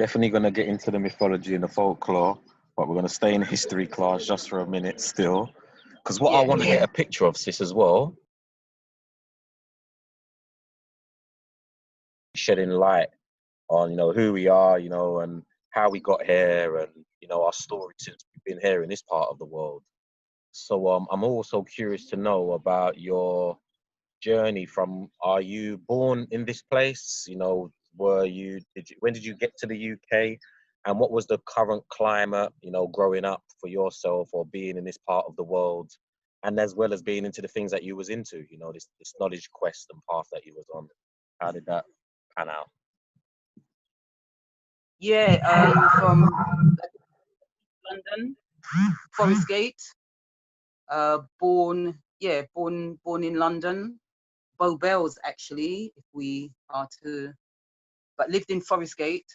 definitely going to get into the mythology and the folklore, but we're going to stay in history class just for a minute still. Because what I want to get a picture of, sis, as well, shedding light on, who we are, and how we got here and, our story since we've been here in this part of the world. So I'm also curious to know about your journey from, are you born in this place? When did you get to the UK? And what was the current climate, growing up for yourself or being in this part of the world? And as well as being into the things that you was into, this knowledge quest and path that you was on. How did that pan out? Yeah, from London, Forest Gate. Born in London. Bow Bells, actually, if we are to, but lived in Forest Gate.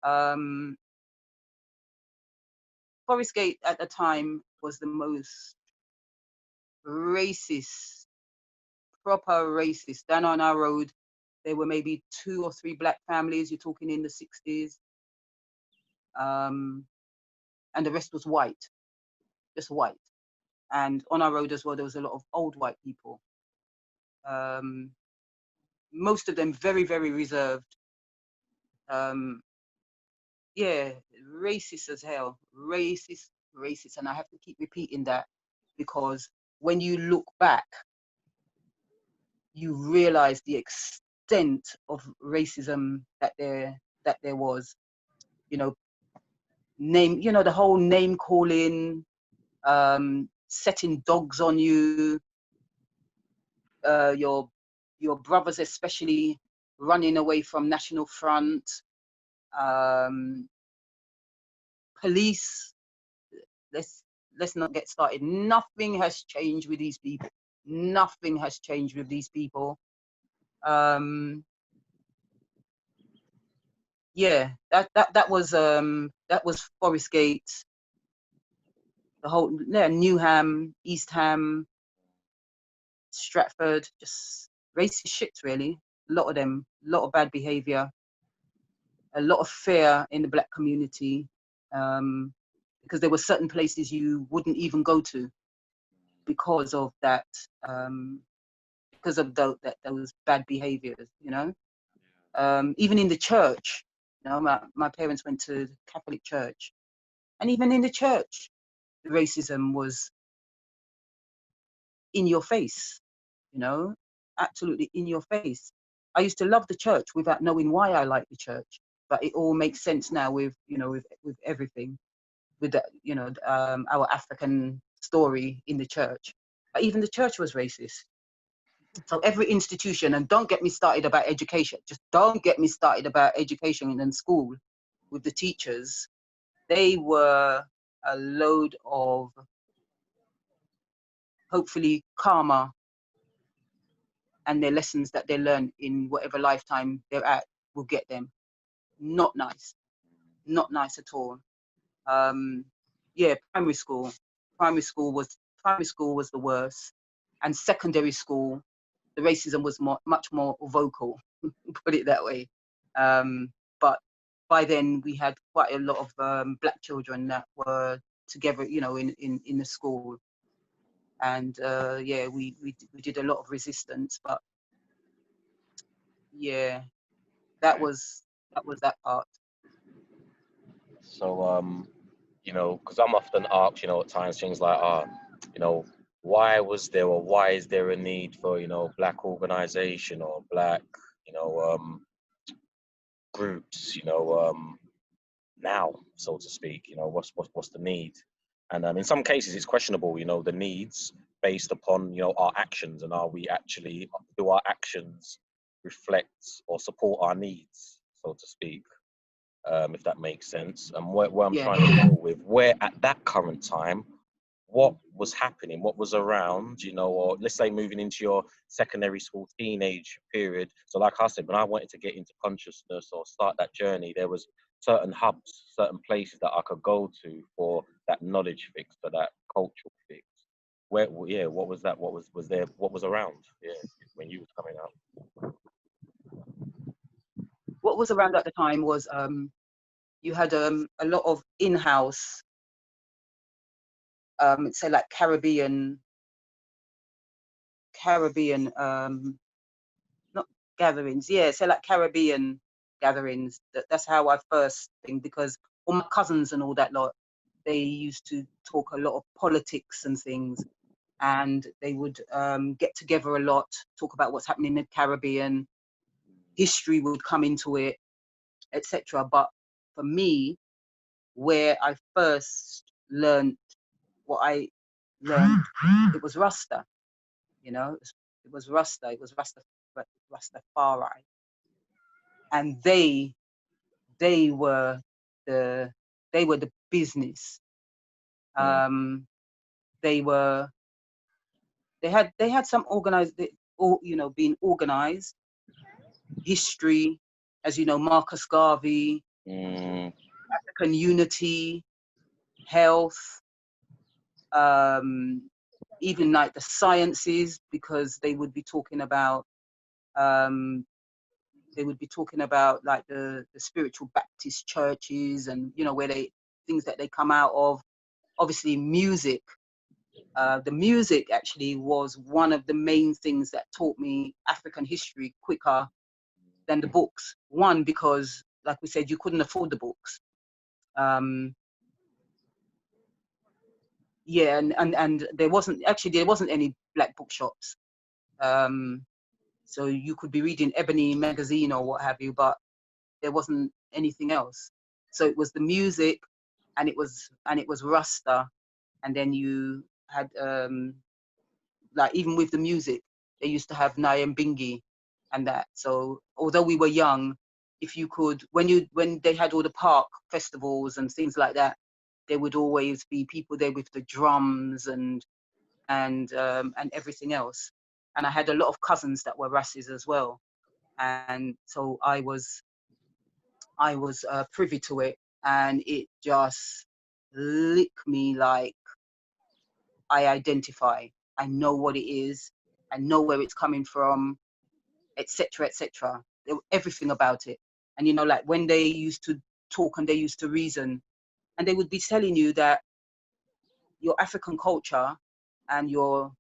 Forest Gate at the time was the most racist, proper racist. Down on our road, there were maybe 2 or 3 black families. You're talking in the 60s. And the rest was white, just white. And on our road as well, there was a lot of old white people. Most of them very, very reserved. Yeah, racist as hell, racist. And I have to keep repeating that, because when you look back, you realize the extent of racism that there was. The whole name calling, setting dogs on you, your brothers especially running away from National Front, police. Let's not get started. Nothing has changed with these people. Nothing has changed with these people. Yeah, that was Forest Gate. The whole Newham, East Ham, Stratford, just racist shits really. A lot of them, a lot of bad behaviour, a lot of fear in the black community, because there were certain places you wouldn't even go to because of that, because of those bad behaviours. Even in the church, my parents went to Catholic church, and even in the church, the racism was in your face, absolutely in your face. I used to love the church without knowing why I liked the church, but it all makes sense now with everything, with our African story in the church. But even the church was racist. So every institution, and don't get me started about education, just don't get me started about education in school with the teachers. They were a load of, hopefully, karma, and their lessons that they learn in whatever lifetime they're at will get them. Not nice at all. Primary school was the worst, and secondary school, the racism was much more vocal, put it that way. But by then we had quite a lot of black children that were together, in the school, and we did a lot of resistance. But yeah, that was that part. So, because I'm often asked, at times things like, why was there or why is there a need for, black organization or black, groups, now, so to speak, what's the need? And in some cases it's questionable, the needs based upon, our actions, and do our actions reflect or support our needs, so to speak, if that makes sense. And where I'm trying to go with, where at that current time, what was happening, what was around, or let's say moving into your secondary school teenage period. So like I said, when I wanted to get into consciousness or start that journey, there was certain hubs, certain places that I could go to for that knowledge fix, for that cultural fix. What was that? What was there? What was around? Yeah, when you was coming out. What was around at the time was you had a lot of in-house, say like Caribbean, not gatherings, yeah, say like Caribbean gatherings. That's how I first think, because all my cousins and all that lot, they used to talk a lot of politics and things, and they would get together a lot, talk about what's happening in the Caribbean. History would come into it, etc. But for me, where I first learned what I learned, it was Rasta. You know, it was Rasta. It was Rastafari, and they were the business. They had some organized, being organized. History, as you know, Marcus Garvey, African unity, health, even like the sciences, because they would be talking about like the spiritual Baptist churches, and where things that they come out of. Obviously music. The music actually was one of the main things that taught me African history quicker than the books. One, because like we said, you couldn't afford the books. Yeah, and there wasn't any black bookshops. So you could be reading Ebony magazine or what have you, but there wasn't anything else. So it was the music, and it was Rasta, and then you had like, even with the music, they used to have Nyambingi and that. So although we were young, if you could, when they had all the park festivals and things like that, there would always be people there with the drums and everything else. And I had a lot of cousins that were Rassis as well, and so I was privy to it, and it just licked me like, I identify. I know what it is. I know where it's coming from, etc., etc. Everything about it. And like when they used to talk and they used to reason, and they would be telling you that your African culture and your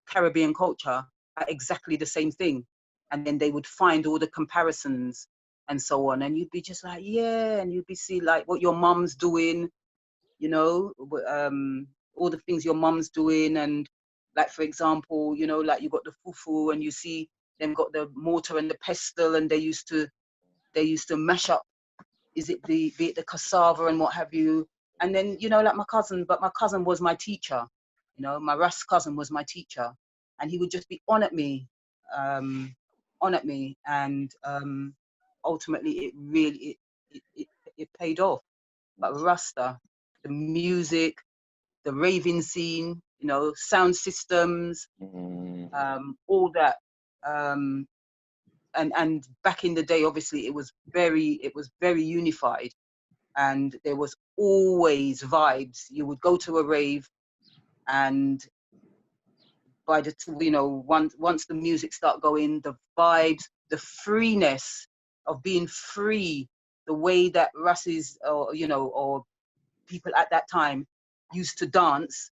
Caribbean culture are exactly the same thing. And then they would find all the comparisons and so on. And you'd be just like, yeah, and you'd be see like what your mum's doing, all the things your mum's doing. And like, for example, like you got the fufu, and you see them got the mortar and the pestle, and they used to mash up, be it the cassava and what have you. And then, like my cousin was my teacher. My Ras cousin was my teacher, and he would just be on at me, and ultimately it really it paid off. But Rasta, the music, the raving scene, sound systems, all that. And back in the day, obviously, it was very unified, and there was always vibes. You would go to a rave, and by the once the music start going, the vibes, the freeness of being free, the way that Rassis or people at that time used to dance,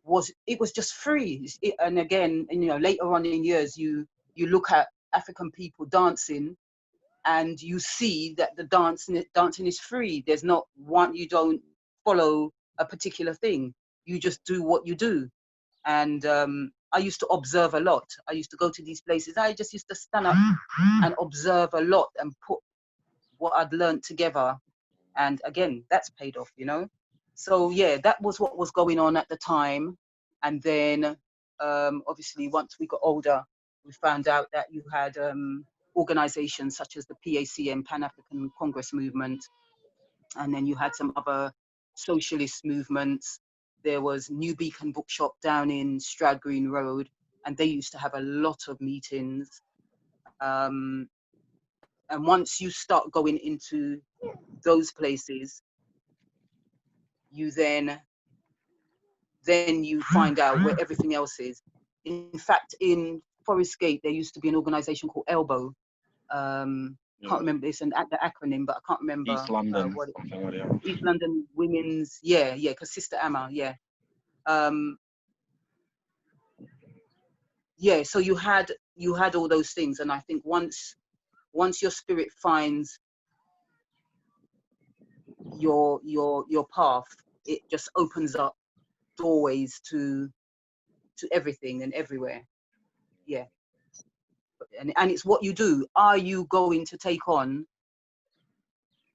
was just free. And again, later on in years, you look at African people dancing, and you see that the dancing is free. There's not one, you don't follow a particular thing. You just do what you do. And I used to observe a lot. I used to go to these places. I just used to stand up and observe a lot and put what I'd learned together. And again, that's paid off, So yeah, that was what was going on at the time. And then obviously once we got older, we found out that you had organizations such as the PACM, Pan-African Congress Movement, and then you had some other socialist movements. There was New Beacon Bookshop down in Stroud Green Road, and they used to have a lot of meetings. And once you start going into those places, you then you find out where everything else is. In fact, in Forest Gate, there used to be an organization called Elbow. Can't remember this and the acronym, but I can't remember East London, what it, something like that. East London Women's, yeah, because Sister Amma, yeah. Yeah, so you had all those things, and I think once your spirit finds your path, it just opens up doorways to everything and everywhere. Yeah. And it's what you do. Are you going to take on?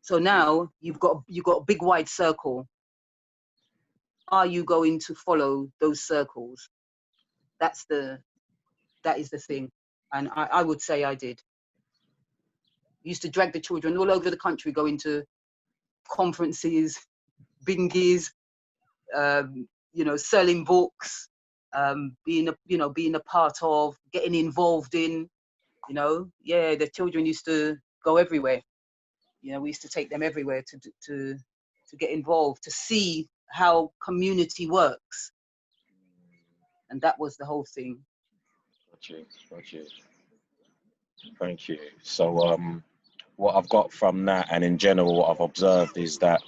So now you've got a big wide circle. Are you going to follow those circles? That is the thing. And I would say I did. Used to drag the children all over the country, going to conferences, bingies, selling books, being a part of, getting involved in, the children used to go everywhere. We used to take them everywhere to get involved, to see how community works. And that was the whole thing. Got you. Thank you. So, what I've got from that, and in general, what I've observed is that,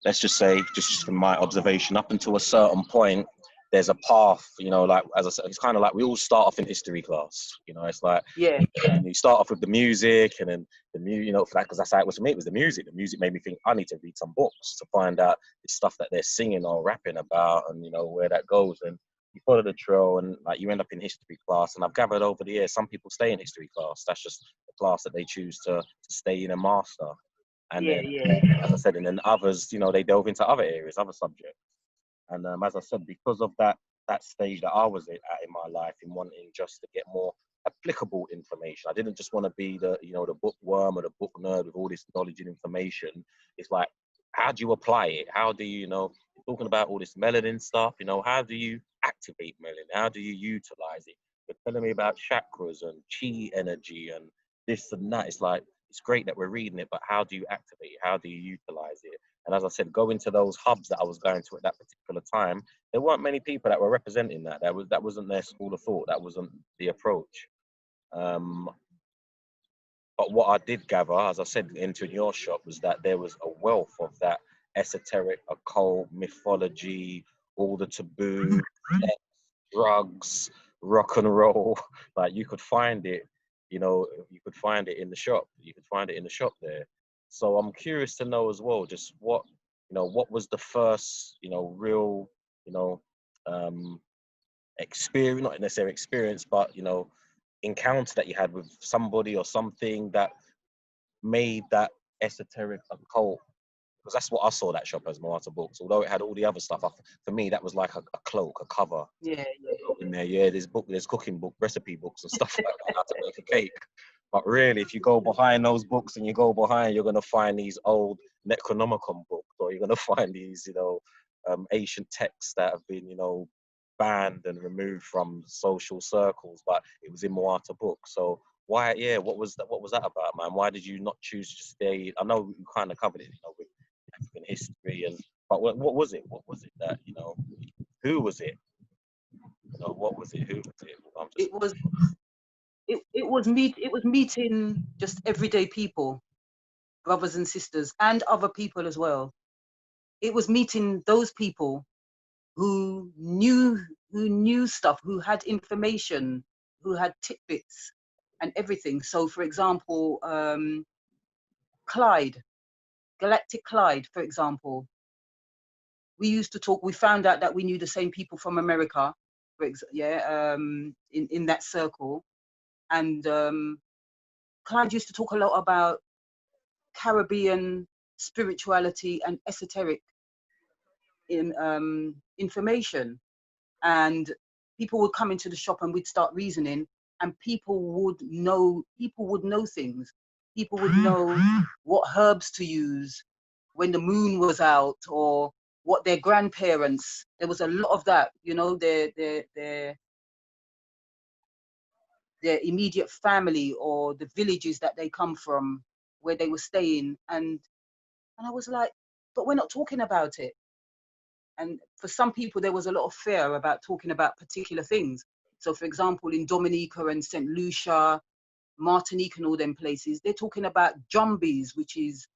let's just say, just from my observation, up until a certain point, there's a path, like, as I said, it's kind of like we all start off in history class, it's like, yeah, you start off with the music, and then because that's how it was for me, it was the music. The music made me think I need to read some books to find out the stuff that they're singing or rapping about, and, where that goes. And you follow the trail, and like you end up in history class. And I've gathered over the years, some people stay in history class. That's just the class that they choose to stay in and master. And then, as I said, and then others, they delve into other areas, other subjects. And as I said, because of that stage that I was at in my life, in wanting just to get more applicable information, I didn't just want to be the bookworm or the book nerd with all this knowledge and information. It's like, how do you apply it? How do you, talking about all this melanin stuff, how do you activate melanin? How do you utilize it? You're telling me about chakras and chi energy and this and that. It's like, it's great that we're reading it, but how do you activate it? How do you utilize it? And as I said, going to those hubs that I was going to at that particular time, there weren't many people that were representing that. That wasn't their school of thought. That wasn't the approach. But what I did gather, as I said, into your shop, was that there was a wealth of that esoteric, occult, mythology, all the taboo, sex, drugs, rock and roll. Like, you could find it, you could find it in the shop. You could find it in the shop there. So I'm curious to know as well, just what was the first, real, experience, not necessarily experience, but, encounter that you had with somebody or something that made that esoteric occult, because that's what I saw that shop as, Muatta Books. Although it had all the other stuff, for me that was like a cloak, a cover. Yeah. In there, there's cooking book, recipe books and stuff like that, how to make a cake. But really, if you go behind those books and you're gonna find these old Necronomicon books, or you're gonna find these, ancient texts that have been, banned and removed from social circles, but it was in Muatta Books. So why? Yeah, what was that about, man? Why did you not choose to stay? I know you kind of covered it, with African history, but what was it? What was it that, who was it? What was it? Who was it? It was meeting just everyday people, brothers and sisters, and other people as well. It was meeting those people who knew stuff, who had information, who had tidbits and everything. So, for example, Galactic Clyde, for example, we used to talk. We found out that we knew the same people from America, in that circle, and Clyde used to talk a lot about Caribbean spirituality and esoteric information. And people would come into the shop and we'd start reasoning, and people would know things. People would know what herbs to use when the moon was out, or what their grandparents, there was a lot of that, their immediate family or the villages that they come from, where they were staying. And I was like, but we're not talking about it. And for some people, there was a lot of fear about talking about particular things. So, for example, in Dominica and St. Lucia, Martinique and all them places, they're talking about jumbies, which is,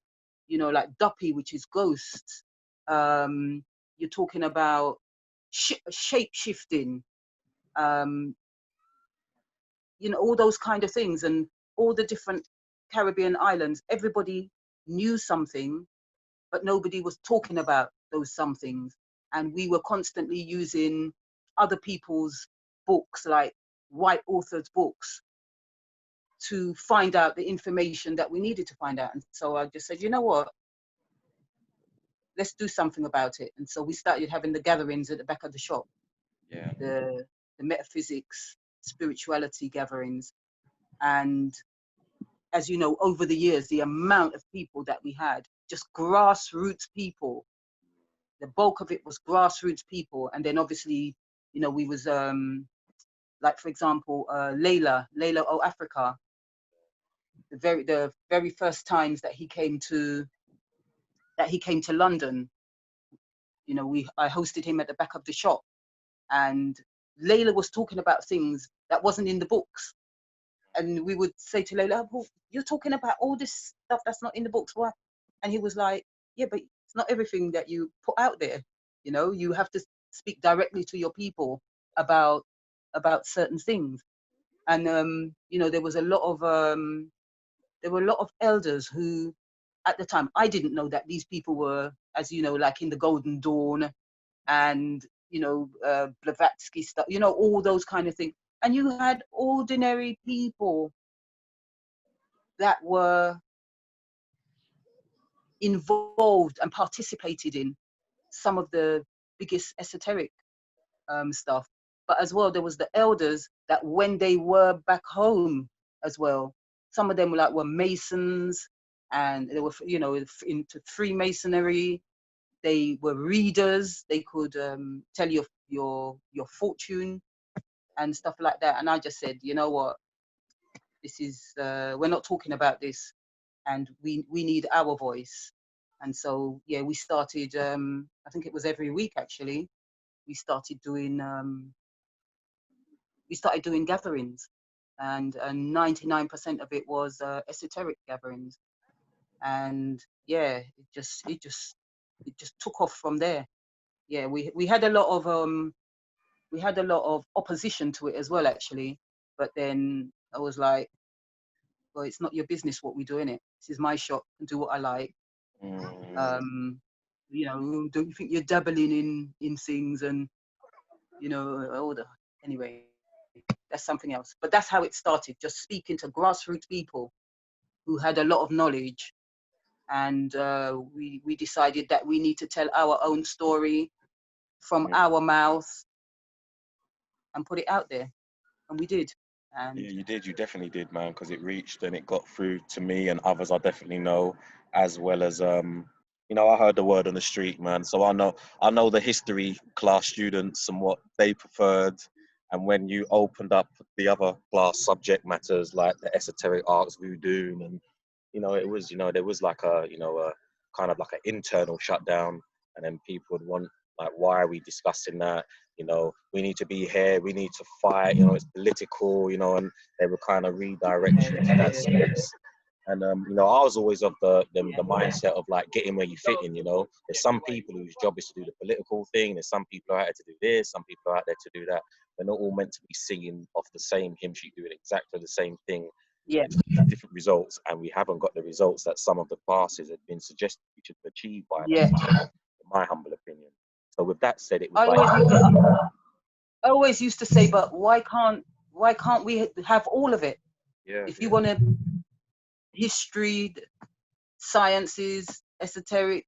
you know, like duppy, which is ghosts. You're talking about shape shifting, you know, all those kind of things, and all the different Caribbean islands. Everybody knew something, but nobody was talking about those somethings. And we were constantly using other people's books, like white authors' books, to find out the information that we needed to find out. And so I just said, you know what, let's do something about it. And so we started having the gatherings at the back of the shop, Yeah. the metaphysics, spirituality gatherings. And as you know, over the years, the amount of people that we had, just grassroots people, the bulk of it was grassroots people. And then obviously, you know, we was like, for example, Layla O Africa, the very first times that he came to London, you know, I hosted him at the back of the shop, and Layla was talking about things that wasn't in the books. And we would say to Layla, well, you're talking about all this stuff that's not in the books, why? And he was like, yeah, but it's not everything that you put out there. You know, you have to speak directly to your people about certain things. And you know, there were a lot of elders who, at the time, I didn't know that these people were, as you know, like in the Golden Dawn, and you know, Blavatsky stuff, you know, all those kind of things. And you had ordinary people that were involved and participated in some of the biggest esoteric stuff. But as well, there was the elders that when they were back home as well, some of them were Masons, and they were, you know, into Freemasonry. They were readers. They could tell you your fortune and stuff like that. And I just said, you know what, this is we're not talking about this, and we need our voice. And so yeah, we started. I think it was every week actually. We started doing gatherings, and 99% of it was esoteric gatherings. And yeah, it just took off from there. Yeah, we had a lot of opposition to it as well, actually. But then I was like, well, it's not your business what we do in it. This is my shop, and do what I like. You know, don't you think you're dabbling in things, and you know, all the, anyway, that's something else. But that's how it started, just speaking to grassroots people who had a lot of knowledge. And we decided that we need to tell our own story from our mouth and put it out there. And we did. And yeah, you did. You definitely did, man, because it reached and it got through to me and others I definitely know, as well as you know, I heard the word on the street, man. So I know the history class students and what they preferred. And when you opened up the other class subject matters like the esoteric arts, voodoo, and you know, it was, you know, there was like a, you know, a kind of like an internal shutdown, and then people would want, like, why are we discussing that? You know, we need to be here, we need to fight, you know, it's political, you know, and they were kind of redirection to that space. And you know, I was always of the mindset of like getting where you fit in. You know, there's some people whose job is to do the political thing. There's some people out there to do this. Some people are out there to do that. They're not all meant to be singing off the same hymn sheet, doing exactly the same thing, yeah, different results. And we haven't got the results that some of the classes have been suggested we should achieve by yeah. that, in my humble opinion. So with that said, it was I like, always used to say, but why can't we have all of it? yeah, If you yeah. want to history, sciences, esoteric,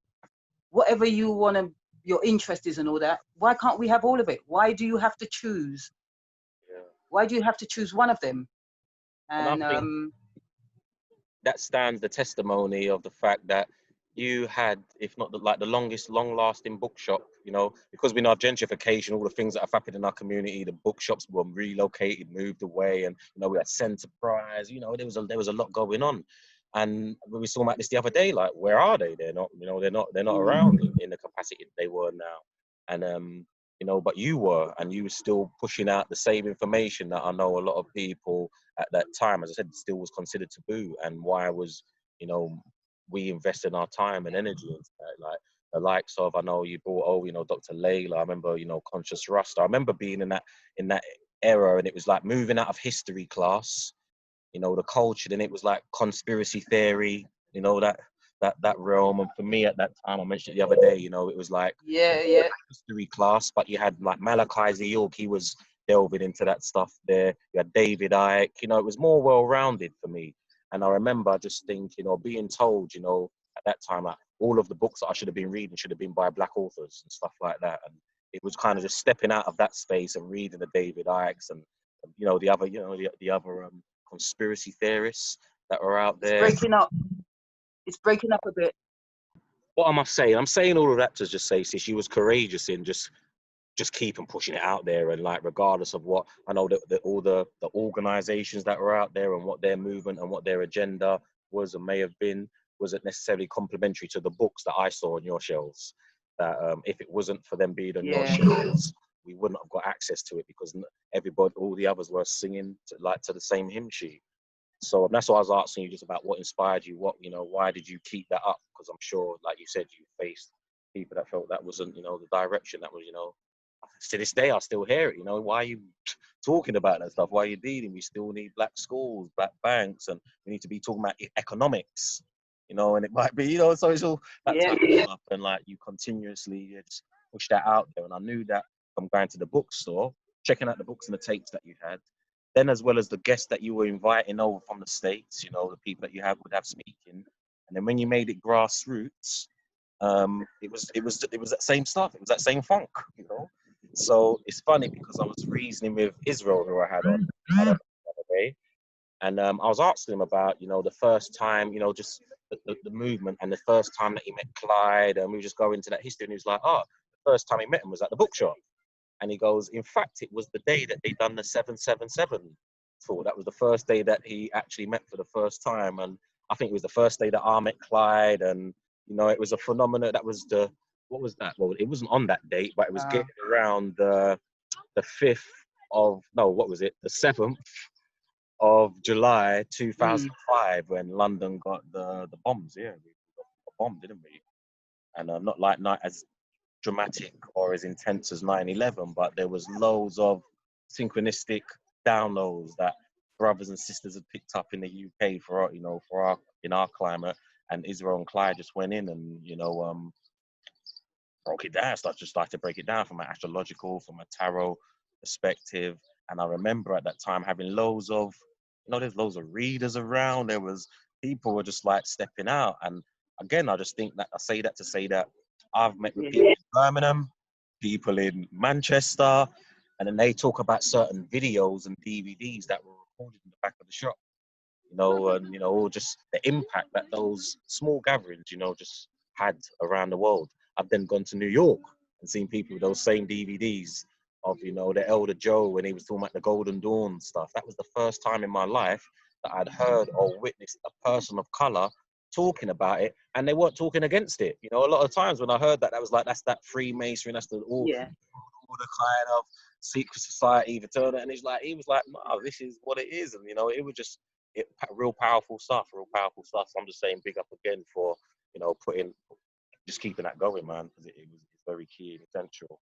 whatever you want to, your interest is and all that, why can't we have all of it? Why do you have to choose? Yeah. Why do you have to choose one of them? And I And think that stands the testimony of the fact that you had, if not the longest long-lasting bookshop, you know, because we know of gentrification, all the things that have happened in our community, the bookshops were relocated, moved away, and you know, we had Centre Prize, you know, there was a lot going on. And we were talking about this the other day, like, where are they? They're not, you know, they're not around in the capacity they were now. And you know, but you were, and you were still pushing out the same information that I know a lot of people at that time, as I said, still was considered taboo, and why was, you know, we invested our time and energy into that, like the likes of, I know you brought, oh, you know, Dr. Layla, I remember, you know, Conscious Rust. I remember being in that era, and it was like moving out of history class, you know, the culture, then it was like conspiracy theory, you know, that realm. And for me at that time, I mentioned it the other day, you know, it was like Yeah. history class, but you had like Malachi York, he was delving into that stuff there. You had David Icke, you know, it was more well-rounded for me. And I remember just thinking, or being told, you know, at that time, like all of the books that I should have been reading should have been by Black authors and stuff like that. And it was kind of just stepping out of that space and reading the David Ickes and, you know, the other, you know, the other conspiracy theorists that were out It's there. breaking up. It's breaking up a bit. What am I saying? I'm saying all of that to just say, she was courageous in just keep on pushing it out there, and like regardless of what, I know that all the organizations that were out there and what their movement and what their agenda was and may have been wasn't necessarily complementary to the books that I saw on your shelves. That if it wasn't for them being on your shelves, we wouldn't have got access to it, because everybody, all the others were singing to the same hymn sheet. So that's why I was asking you just about what inspired you, what, you know, why did you keep that up? Because I'm sure, like you said, you faced people that felt that wasn't, you know, the direction that was, you know, to this day I still hear it, you know, why are you talking about that stuff? Why are you dealing? We still need black schools, black banks, and we need to be talking about economics, you know, and it might be, you know, so it's all that type of stuff. And like you continuously just push that out there. And I knew that from going to the bookstore, checking out the books and the tapes that you had, then as well as the guests that you were inviting over from the States, you know, the people that you would have speaking. And then when you made it grassroots, it was that same stuff. It was that same funk, you know. So it's funny because I was reasoning with Israel, who I had on the other day, and I was asking him about, you know, the first time, you know, just the movement, and the first time that he met Clyde, and we were just going into that history, and he was like, oh, the first time he met him was at the bookshop. And he goes, in fact, it was the day that they done the 777 tour. That was the first day that he actually met for the first time. And I think it was the first day that I met Clyde. And, you know, it was a phenomenon. That was what was that? Well, it wasn't on that date, but it was getting around the 5th of, no, what was it? The 7th of July, 2005, when London got the bombs. Yeah, we got bombed, didn't we? And not like not as dramatic or as intense as 9/11, but there was loads of synchronistic downloads that brothers and sisters had picked up in the UK for our, you know, in our climate. And Israel and Clyde just went in and, you know, broke it down. Started to break it down from an astrological, from a tarot perspective. And I remember at that time having loads of, you know, there's loads of readers around. There was people were just like stepping out. And again, I just think that I say that to say that I've met with people in Birmingham, people in Manchester, and then they talk about certain videos and DVDs that were recorded in the back of the shop, you know, and, you know, or just the impact that those small gatherings, you know, just had around the world. I've then gone to New York and seen people with those same DVDs of, you know, the Elder Joe when he was talking about the Golden Dawn stuff. That was the first time in my life that I'd heard or witnessed a person of color talking about it, and they weren't talking against it. You know, a lot of times when I heard that, that was like, that's that Freemasonry, that's all the kind of secret society, fraternity. And he was like, no, this is what it is. And, you know, it was just real powerful stuff, So I'm just saying big up again for, you know, just keeping that going, man, because it's very key and essential.